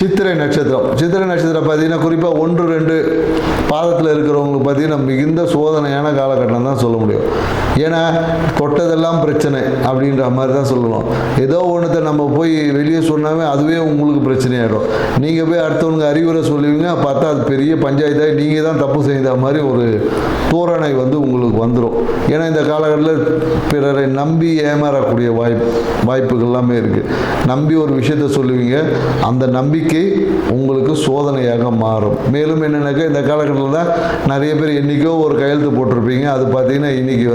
சித்திரை நட்சத்திரம் பார்த்தீங்கன்னா குறிப்பாக 1-2 பாதத்தில் இருக்கிறவங்களுக்கு பார்த்தீங்கன்னா மிகுந்த சோதனையான காலகட்டம் தான் சொல்ல முடியும். ஏன்னா தொட்டதெல்லாம் பிரச்சனை அப்படின்ற மாதிரி தான் சொல்லணும். ஏதோ ஒன்றத்தை நம்ம போய் வெளியே சொன்னாவே அதுவே உங்களுக்கு பிரச்சனையாயிடும். நீங்கள் போய் அடுத்தவங்க அறிவுரை சொல்லுவீங்க, பார்த்தா அது பெரிய பஞ்சாயத்தாக நீங்கள் தான் தப்பு செய்த மாதிரி ஒரு தோரணை உங்களுக்கு வந்துடும். ஏன்னா இந்த காலகட்டத்தில் பிறரை நம்பி ஏமாறக்கூடிய வாய்ப்புகள் எல்லாமே இருக்குது. நம்பி ஒரு விஷயத்த சொல்லுவீங்க, அந்த நம்பிக்கை உங்களுக்கு சோதனையாக மாறும். மேலும் என்னன்னாக்கா இந்த காலகட்டத்தில் தான் நிறைய பேர் என்றைக்கோ ஒரு கையெழுத்து போட்டிருப்பீங்க, அது பார்த்தீங்கன்னா இன்றைக்கி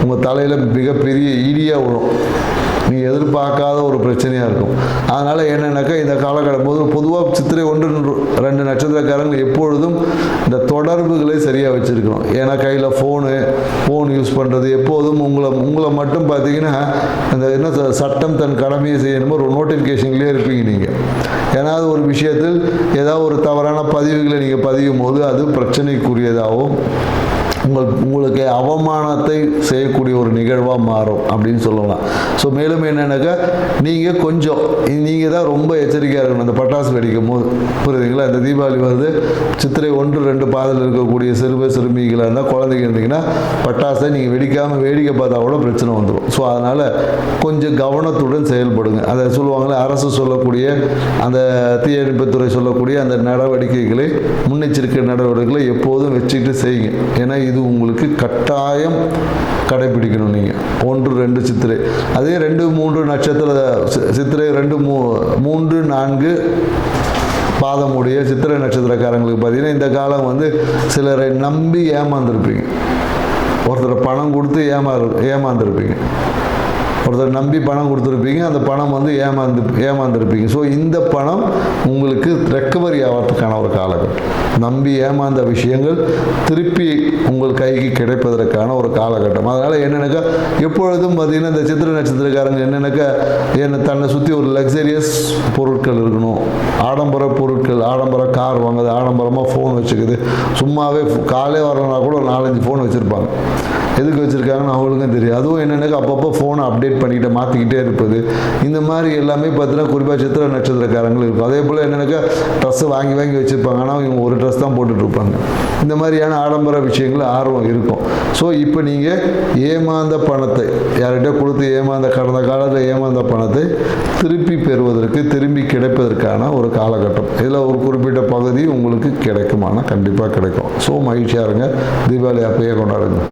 உங்கள் தலையில் மிகப்பெரிய இடியாக விழும். நீங்கள் எதிர்பார்க்காத ஒரு பிரச்சனையாக இருக்கும். அதனால் என்னென்னாக்கா இந்த காலகட்டம் போது பொதுவாக சித்திரை 1-2 நட்சத்திரக்காரங்க எப்பொழுதும் இந்த தொடர்புகளை சரியாக வச்சுருக்கணும். ஏன்னா கையில் ஃபோன் யூஸ் பண்ணுறது எப்போதும் உங்களை மட்டும் பார்த்தீங்கன்னா இந்த என்ன சட்டம் தன் கடமையை செய்யணுமோ ஒரு நோட்டிஃபிகேஷன்லேயே இருப்பீங்க நீங்கள். ஏதாவது ஒரு விஷயத்தில் ஏதாவது ஒரு தவறான பதிவுகளை நீங்கள் பதியும் போது அது பிரச்சனைக்குரியதாகவும் உங்களுக்கு அவமானத்தை செய்யக்கூடிய ஒரு நிகழ்வாக மாறும் அப்படின்னு சொல்லலாம். ஸோ மேலும் என்னென்னாக்கா நீங்கள் தான் ரொம்ப எச்சரிக்கையாக இருக்கணும். அந்த பட்டாசு வெடிக்கும் போது புரியுதுங்களா? இந்த தீபாவளி வருது, சித்திரை 1-2 பாதையில் இருக்கக்கூடிய சிறுமிகளாக இருந்தால் குழந்தைங்க இருந்தீங்கன்னா பட்டாசை நீங்கள் வெடிக்காமல் வேடிக்கை பார்த்தா கூட பிரச்சனை வந்துடும். ஸோ அதனால் கொஞ்சம் கவனத்துடன் செயல்படுங்க. அதை சொல்லுவாங்களே, அரசு சொல்லக்கூடிய அந்த தீயணைப்புத்துறை சொல்லக்கூடிய அந்த நடவடிக்கைகளை, முன்னெச்சரிக்கை நடவடிக்கைகளை எப்போதும் வச்சுக்கிட்டு செய்யுங்க. ஏன்னா இது உங்களுக்கு கட்டாயம் கடைபிடிக்கணும். நீங்கள் 1-2 சித்திரை, அதே 2-3 நட்சத்திர சித்திரை 2-3-4 பாதமுடைய சித்திரை நட்சத்திரக்காரங்களுக்கு பார்த்தீங்கன்னா இந்த காலம் சிலரை நம்பி ஏமாந்துருப்பீங்க. ஒருத்தர் பணம் கொடுத்து ஏமாந்துருப்பீங்க. ஒருத்தர் நம்பி பணம் கொடுத்துருப்பீங்க, அந்த பணம் ஏமாந்துருப்பீங்க. ஸோ இந்த பணம் உங்களுக்கு ரெக்கவரி ஆகிறதுக்கான ஒரு காலகட்டம். நம்பி ஏமாந்த விஷயங்கள் திருப்பி உங்கள் கைக்கு கிடைப்பதற்கான ஒரு காலகட்டம். அதனால் என்னென்னாக்கா எப்பொழுதும் பார்த்தீங்கன்னா இந்த சித்திரை நட்சத்திரக்காரங்க என்னென்னாக்கா தன்னை சுற்றி ஒரு லக்ஸரியஸ் பொருட்கள் இருக்கணும், ஆடம்பர பொருட்கள், ஆடம்பர கார் வாங்குது, ஆடம்பரமாக ஃபோன் வச்சுக்குது, சும்மாவே காலே வரணும்னா கூட ஒரு 4-5 ஃபோன் வச்சுருப்பாங்க. எதுக்கு வச்சுருக்காங்கன்னு அவங்களுக்கும் தெரியும். அதுவும் என்னென்னாக்கா அப்பப்போ ஃபோனை அப்டேட் பண்ணிக்கிட்டு மாற்றிக்கிட்டே இருப்பது, இந்த மாதிரி எல்லாமே பார்த்தீங்கன்னா குறிப்பாக சித்திரை நட்சத்திரக்காரங்களும் இருக்கும். அதே போல் என்னென்னாக்கா ட்ரெஸ்ஸு வாங்கி வச்சுருப்பாங்க, ஆனால் இவங்க ஒரு ட்ரெஸ் தான் போட்டுட்ருப்பாங்க. இந்த மாதிரியான ஆடம்பர விஷயங்கள் ஆர்வம் இருக்கும். ஸோ இப்போ நீங்கள் ஏமாந்த பணத்தை யார்கிட்ட கொடுத்து கடந்த காலத்தில் ஏமாந்த பணத்தை திருப்பி பெறுவதற்கு, திரும்பி கிடைப்பதற்கான ஒரு காலகட்டம். இதில் ஒரு குறிப்பிட்ட பகுதி உங்களுக்கு கிடைக்குமானா கண்டிப்பாக கிடைக்கும். ஸோ மகிழ்ச்சியாக இருங்க. தீபாவளி அப்பயே கொண்டாடுங்க.